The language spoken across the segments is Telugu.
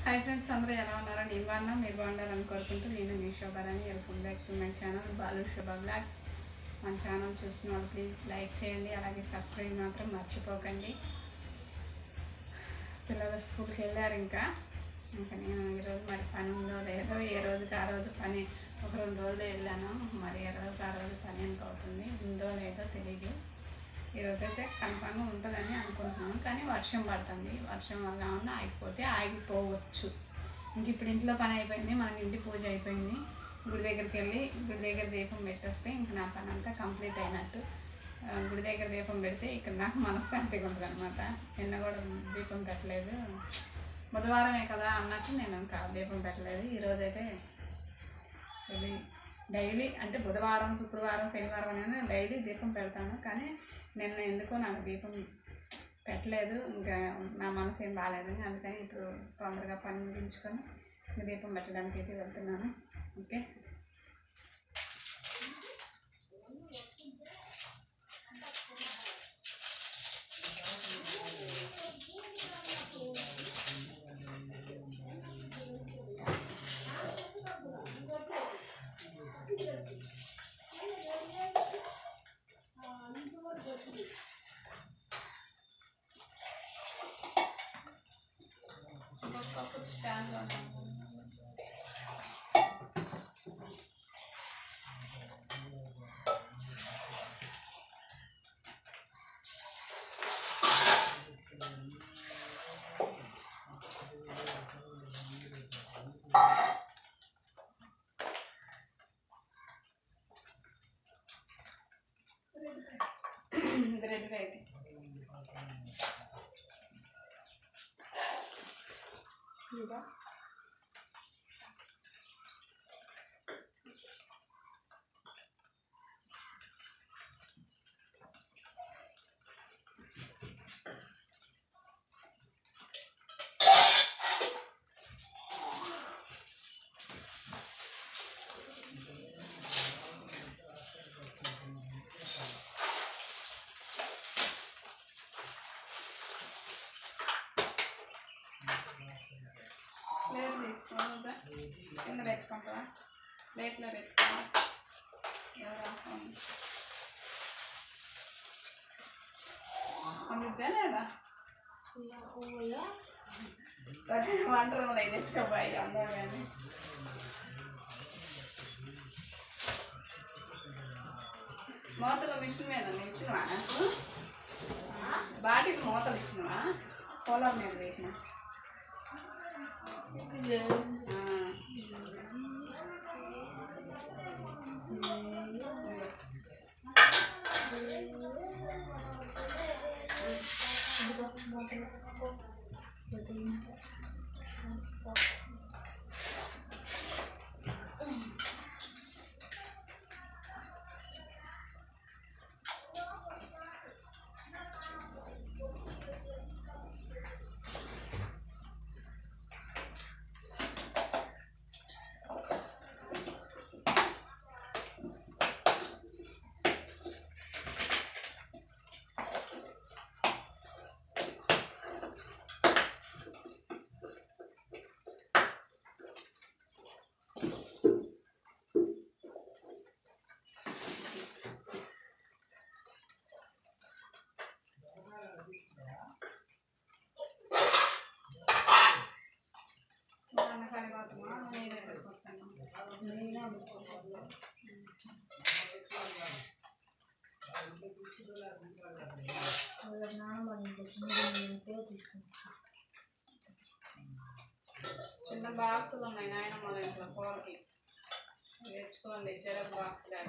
హాయ్ ఫ్రెండ్స్, అందరూ ఎలా ఉన్నారో నేను బాగున్నా, మీరు బాగుండాలని కోరుకుంటూ నేను మీ Shobharani. Welcome back to my channel Balu Shobha blogs. మన ఛానల్ చూసిన వాళ్ళు ప్లీజ్ లైక్ చేయండి, అలాగే సబ్స్క్రైబ్ మాత్రం మర్చిపోకండి. పిల్లలు స్కూల్కి వెళ్ళారు. ఇంకా నేను ఈరోజు మరి పని ఉందో లేదో, ఏ రోజుకి ఆ రోజు పని ఒక 2 రోజులు వెళ్ళాను. మరి ఏ రోజుకి ఆ రోజు పని ఎంత అవుతుంది, ఉందో లేదో తెలియదు. ఈరోజైతే కన్ఫామ్గా ఉంటుందని అనుకుంటున్నాను, కానీ వర్షం పడుతుంది. వర్షం వల్ల ఉన్న ఆగిపోవచ్చు. ఇంక ఇప్పుడు ఇంట్లో పని అయిపోయింది, మనకి ఇంటి పూజ అయిపోయింది. గుడి దగ్గరికి వెళ్ళి గుడి దగ్గర దీపం పెట్టేస్తే ఇంక నా పని అంతా కంప్లీట్ అయినట్టు. గుడి దగ్గర దీపం పెడితే ఇక్కడ నాకు మనశ్శాంతిగా ఉంటుంది అనమాట. నిన్న కూడా దీపం పెట్టలేదు, బుధవారమే కదా అన్నట్టు నేను ఇంకా దీపం పెట్టలేదు. ఈరోజైతే వెళ్ళి డైలీ అంటే బుధవారం, శుక్రవారం, శనివారం అనేది డైలీ దీపం పెడతాను, కానీ నిన్న ఎందుకో నాకు దీపం పెట్టలేదు. ఇంకా నా మనసు ఏం బాగాలేదని, అందుకని ఇప్పుడు తొందరగా పని ముగించుకొని దీపం పెట్టడానికి అయితే వెళ్తున్నాను. ఓకే, స్టాండ్లో రెడ్ వైట్ ఇంకా ప్లేట్ తీసుకోవాలి, కింద పెట్టుకుంటావా? ప్లేట్లో పెట్టుకోవాలి. అందుకే లేదా వంట రూమ్లో తెచ్చుకోపోయి అందరూ కానీ మూతలు మిషన్ మీద ఇచ్చినవా? నాకు బాటికి మూతలు ఇచ్చినవా? కూలర్ మీద పెట్టిన చిన్న బాక్సులు ఉన్నాయి నాయనమ్మ ఇంట్లో కూరకి, తెచ్చుకోండి. చెరకు బాక్స్ లేక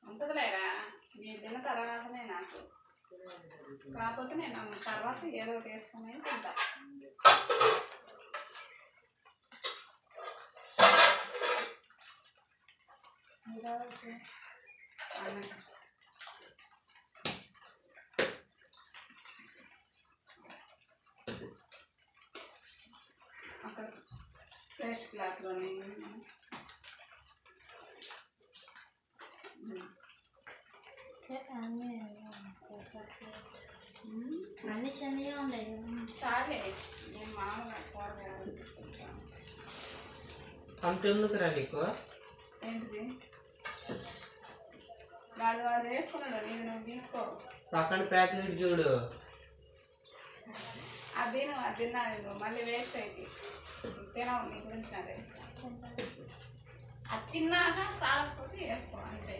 ఉంటుందిలేరా, మీరు తిన్న తర్వాతనే నాకు, కాకపోతే నేను తర్వాత ఏదో ఒకటి వేసుకుని తింటా. ఇంకా అక్కడ పేస్ట్ క్లాత్లోనే అన్ని చిన్నగా ఉన్నాయి. చాలే నేను మామూలుగా కూరగాయలు అంతెందుకు రా నీకు? ఏంటిది వాడు వేసుకున్నాడు, నేను నువ్వు తీసుకో. పక్కన ప్యాకెట్ చూడు. అది తిన్నా నేను మళ్ళీ వేస్ట్ అయితే తినవు. నీ గురించి నాకు తెలుసు. అది తిన్నాక సాలకపోతే వేసుకో అంతే.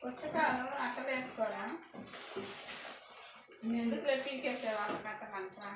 పుస్తకాలు అట్టలు వేసుకోరా? ఎందుకు పీకేసే వాళ్ళకి అట్టకంటరా?